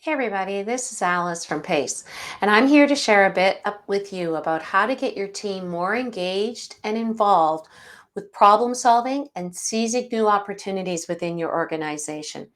Hey everybody, this is Alice from PACE, and I'm here to share a bit up with you about how to get your team more engaged and involved with problem solving and seizing new opportunities within your organization.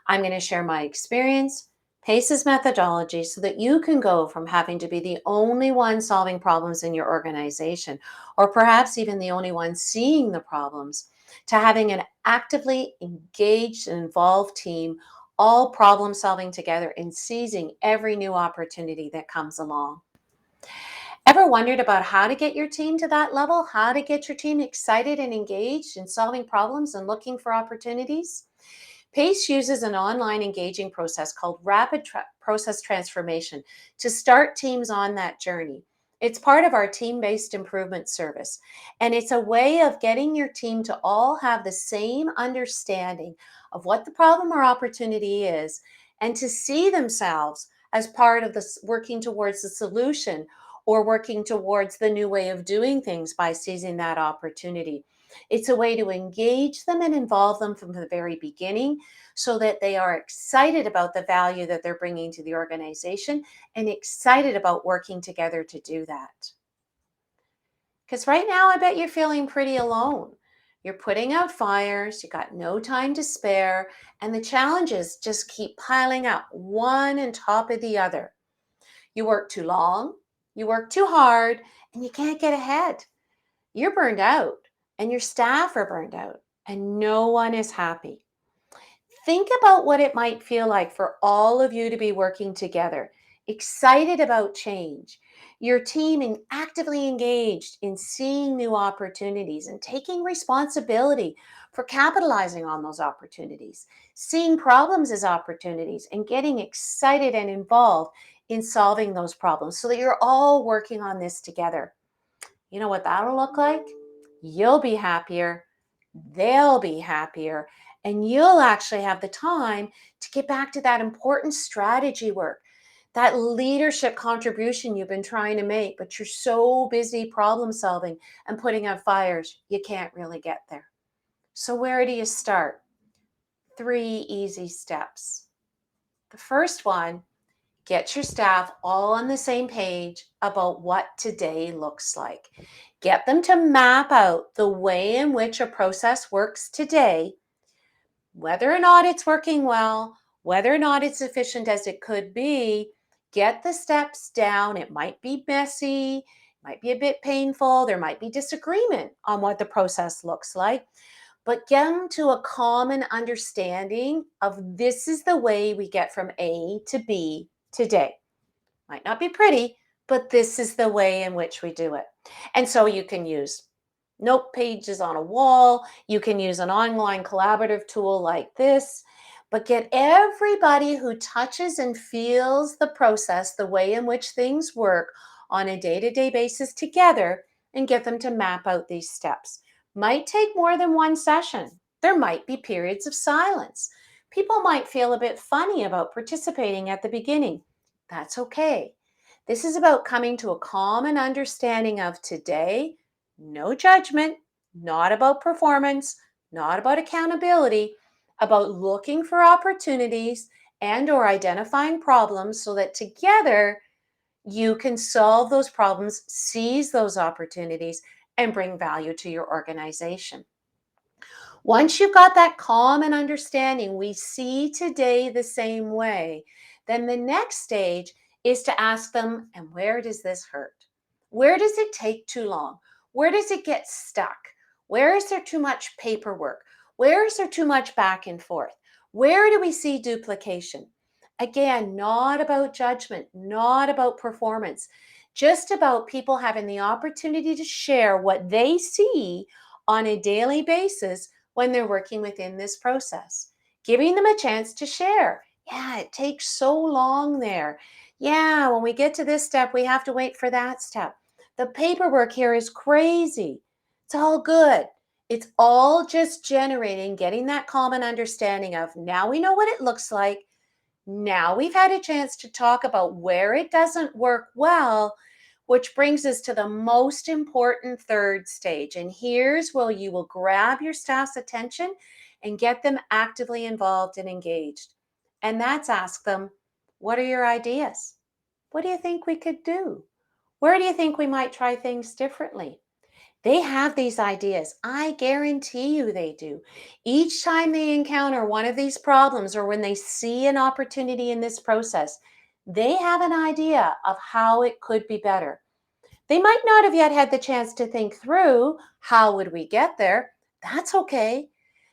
I'm going to share my experience, PACE's methodology, so that you can go from having to be the only one solving problems in your organization, or perhaps even the only one seeing the problems, to having an actively engaged and involved team, all problem solving together and seizing every new opportunity that comes along. Ever wondered about how to get your team to that level? How to get your team excited and engaged in solving problems and looking for opportunities? PACE uses an online engaging process called Process Transformation to start teams on that journey. It's part of our team based improvement service, and it's a way of getting your team to all have the same understanding of what the problem or opportunity is and to see themselves as part of this working towards the solution or working towards the new way of doing things by seizing that opportunity. It's a way to engage them and involve them from the very beginning so that they are excited about the value that they're bringing to the organization and excited about working together to do that. Because right now, I bet you're feeling pretty alone. You're putting out fires, you got no time to spare, and the challenges just keep piling up, one on top of the other. You work too long, you work too hard, and you can't get ahead. You're burned out, and your staff are burned out, and no one is happy. Think about what it might feel like for all of you to be working together, excited about change, your team actively engaged in seeing new opportunities and taking responsibility for capitalizing on those opportunities, seeing problems as opportunities and getting excited and involved in solving those problems so that you're all working on this together. You know what that'll look like? You'll be happier, they'll be happier, and you'll actually have the time to get back to that important strategy work, that leadership contribution you've been trying to make, but you're so busy problem solving and putting out fires, you can't really get there. So, where do you start? Three easy steps. The first one, get your staff all on the same page about what today looks like. Get them to map out the way in which a process works today, whether or not it's working well, whether or not it's efficient as it could be. Get the steps down. It might be messy, might be a bit painful, there might be disagreement on what the process looks like, but get them to a common understanding of this is the way we get from A to B today. Might not be pretty, but this is the way in which we do it. And so you can use note pages on a wall, you can use an online collaborative tool like this, but get everybody who touches and feels the process, the way in which things work on a day to day basis together, and get them to map out these steps. Might take more than one session. There might be periods of silence. People might feel a bit funny about participating at the beginning. That's okay. This is about coming to a common understanding of today, no judgment, not about performance, not about accountability, about looking for opportunities and or identifying problems so that together you can solve those problems, seize those opportunities and bring value to your organization. Once you've got that common understanding, we see today the same way, then the next stage is to ask them, and where does this hurt? Where does it take too long? Where does it get stuck? Where is there too much paperwork? Where is there too much back and forth? Where do we see duplication? Again, not about judgment, not about performance, just about people having the opportunity to share what they see on a daily basis when they're working within this process, giving them a chance to share. Yeah, it takes so long there. Yeah, when we get to this step, we have to wait for that step. The paperwork here is crazy. It's all good. It's all just generating, getting that common understanding of now we know what it looks like. Now we've had a chance to talk about where it doesn't work well, which brings us to the most important third stage. And here's where you will grab your staff's attention and get them actively involved and engaged. And that's ask them, What are your ideas? What do you think we could do? Where do you think we might try things differently? They have these ideas. I guarantee you they do. Each time they encounter one of these problems or when they see an opportunity in this process, they have an idea of how it could be better. They might not have yet had the chance to think through how would we get there. That's okay.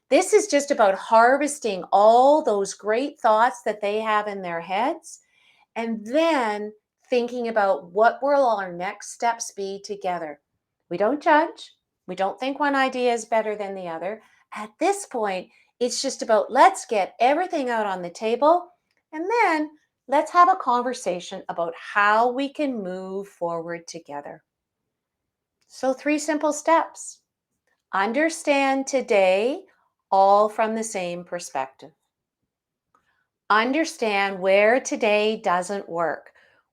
This is just about harvesting all those great thoughts that they have in their heads and then thinking about what will our next steps be together. We don't judge. We don't think one idea is better than the other. At this point, it's just about let's get everything out on the table and then let's have a conversation about how we can move forward together. So, 3 simple steps. Understand today, all from the same perspective. Understand where today doesn't work.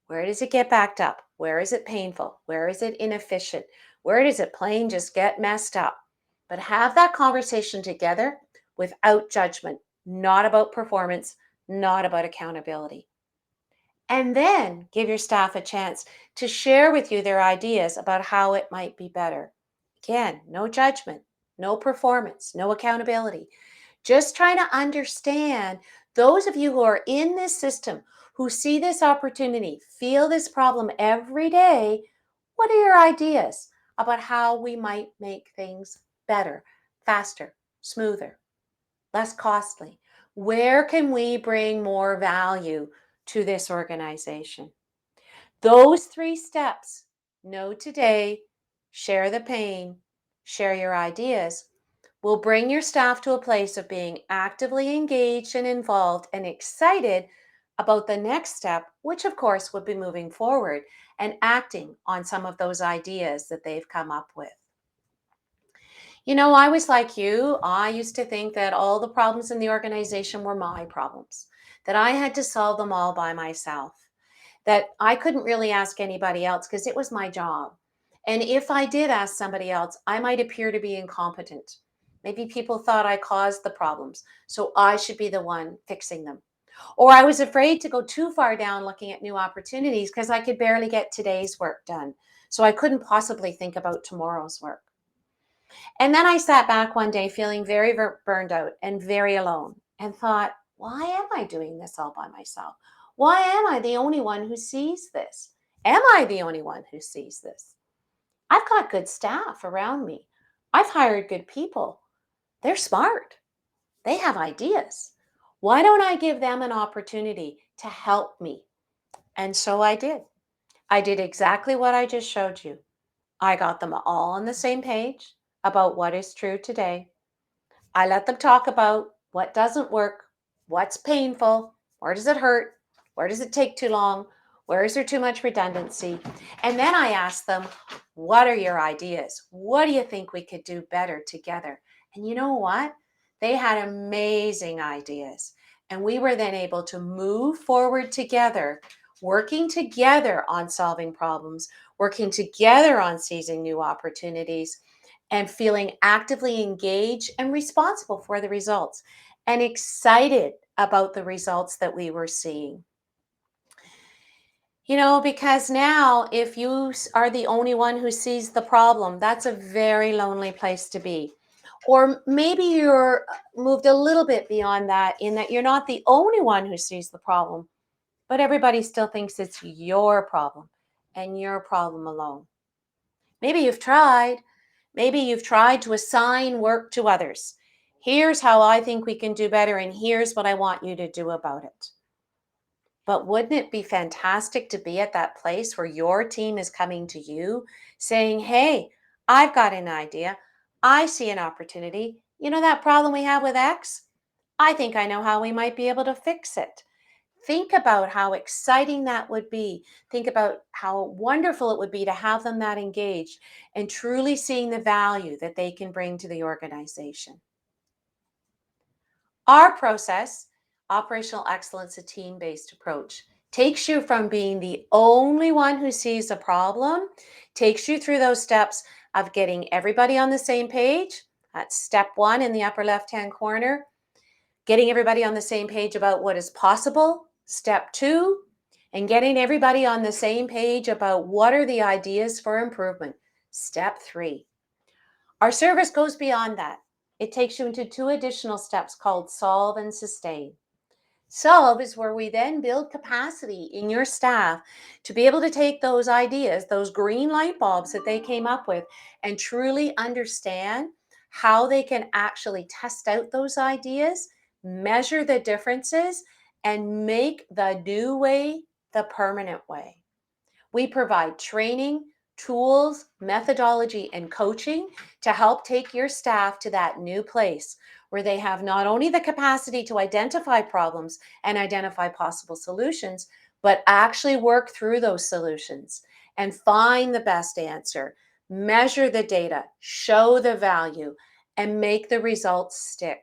Where does it get backed up? Where is it painful? Where is it inefficient? Where does it plain just get messed up? But have that conversation together without judgment, not about performance, not about accountability. And then give your staff a chance to share with you their ideas about how it might be better. Again, no judgment, no performance, no accountability. Just trying to understand those of you who are in this system, who see this opportunity, feel this problem every day. What are your ideas about how we might make things better, faster, smoother, less costly? Where can we bring more value to this organization? Those 3 steps, know today, share the pain, share your ideas, will bring your staff to a place of being actively engaged and involved and excited about the next step, which of course would be moving forward and acting on some of those ideas that they've come up with. I was like you. I used to think that all the problems in the organization were my problems, that I had to solve them all by myself, that I couldn't really ask anybody else because it was my job. And if I did ask somebody else, I might appear to be incompetent. Maybe people thought I caused the problems, so I should be the one fixing them. Or I was afraid to go too far down looking at new opportunities because I could barely get today's work done. So I couldn't possibly think about tomorrow's work. And then I sat back one day feeling very burned out and very alone and thought, why am I doing this all by myself? Why am I the only one who sees this? Am I the only one who sees this? I've got good staff around me. I've hired good people. They're smart. They have ideas. Why don't I give them an opportunity to help me? And so I did. I did exactly what I just showed you. I got them all on the same page about what is true today. I let them talk about what doesn't work, what's painful, where does it hurt, where does it take too long, where is there too much redundancy? And then I asked them, what are your ideas? What do you think we could do better together? And you know what? They had amazing ideas. And we were then able to move forward together, working together on solving problems, working together on seizing new opportunities and feeling actively engaged and responsible for the results and excited about the results that we were seeing. Because now if you are the only one who sees the problem, that's a very lonely place to be. Or maybe you're moved a little bit beyond that in that you're not the only one who sees the problem, but everybody still thinks it's your problem and your problem alone. Maybe you've tried. Maybe you've tried to assign work to others. Here's how I think we can do better, and here's what I want you to do about it. But wouldn't it be fantastic to be at that place where your team is coming to you saying, hey, I've got an idea. I see an opportunity. You know that problem we have with X? I think I know how we might be able to fix it. Think about how exciting that would be. Think about how wonderful it would be to have them that engaged and truly seeing the value that they can bring to the organization. Our process, Operational Excellence, a team-based approach, takes you from being the only one who sees a problem, takes you through those steps of getting everybody on the same page. That's step 1 in the upper left-hand corner. Getting everybody on the same page about what is possible. Step 2, and getting everybody on the same page about what are the ideas for improvement. Step 3. Our service goes beyond that. It takes you into 2 additional steps called solve and sustain. Solve is where we then build capacity in your staff to be able to take those ideas, those green light bulbs that they came up with, and truly understand how they can actually test out those ideas, measure the differences, and make the new way the permanent way. We provide training, tools, methodology, and coaching to help take your staff to that new place where they have not only the capacity to identify problems and identify possible solutions, but actually work through those solutions and find the best answer, measure the data, show the value, and make the results stick.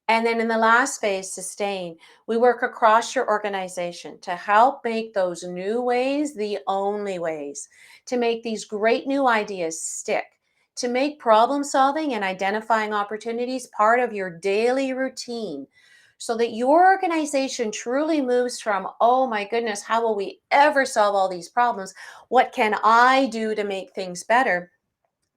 And then in the last phase, sustain, we work across your organization to help make those new ways the only ways, to make these great new ideas stick, to make problem solving and identifying opportunities part of your daily routine so that your organization truly moves from, oh my goodness, how will we ever solve all these problems? What can I do to make things better?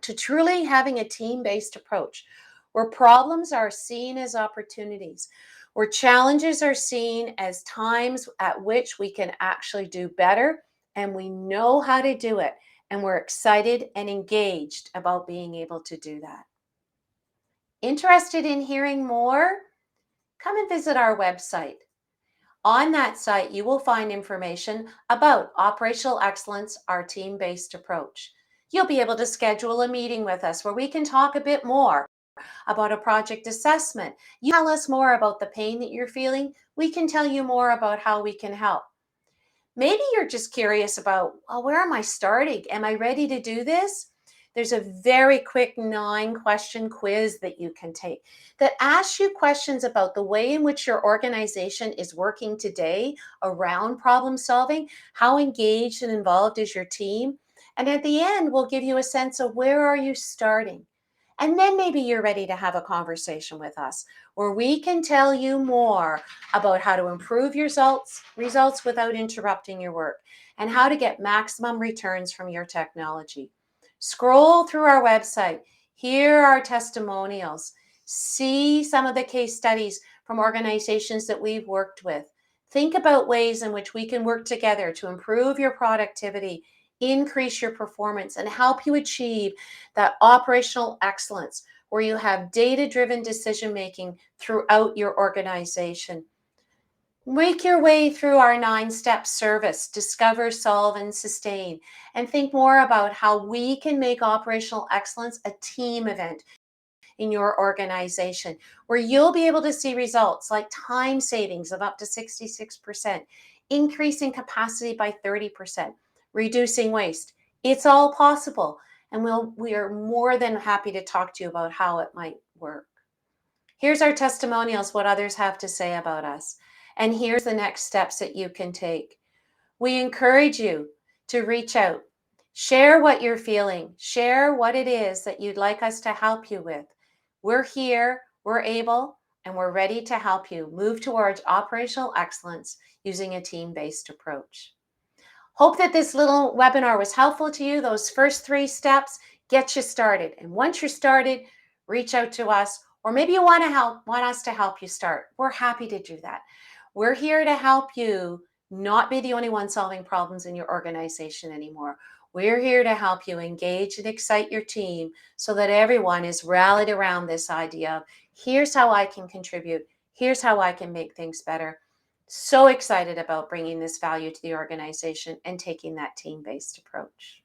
To truly having a team-based approach where problems are seen as opportunities, where challenges are seen as times at which we can actually do better and we know how to do it. And we're excited and engaged about being able to do that. Interested in hearing more? Come and visit our website. On that site, you will find information about Operational Excellence, our team-based approach. You'll be able to schedule a meeting with us where we can talk a bit more about a project assessment. You tell us more about the pain that you're feeling. We can tell you more about how we can help. Maybe you're just curious about, well, where am I starting? Am I ready to do this? There's a very quick 9-question quiz that you can take that asks you questions about the way in which your organization is working today around problem solving, how engaged and involved is your team, and at the end, we'll give you a sense of where are you starting. And then maybe you're ready to have a conversation with us where we can tell you more about how to improve your results without interrupting your work and how to get maximum returns from your technology. Scroll through our website, hear our testimonials, see some of the case studies from organizations that we've worked with. Think about ways in which we can work together to improve your productivity, increase your performance, and help you achieve that operational excellence where you have data-driven decision-making throughout your organization. Make your way through our 9-step service, discover, solve, and sustain, and think more about how we can make operational excellence a team event in your organization, where you'll be able to see results like time savings of up to 66%, increasing capacity by 30%, reducing waste. It's all possible, and we are more than happy to talk to you about how it might work. Here's our testimonials, what others have to say about us. And here's the next steps that you can take. We encourage you to reach out, share what you're feeling, share what it is that you'd like us to help you with. We're here, we're able, and we're ready to help you move towards operational excellence using a team-based approach. Hope that this little webinar was helpful to you. Those first 3 steps get you started. And once you're started, reach out to us, or maybe you want us to help you start. We're happy to do that. We're here to help you not be the only one solving problems in your organization anymore. We're here to help you engage and excite your team so that everyone is rallied around this idea of here's how I can contribute, here's how I can make things better. So excited about bringing this value to the organization and taking that team-based approach.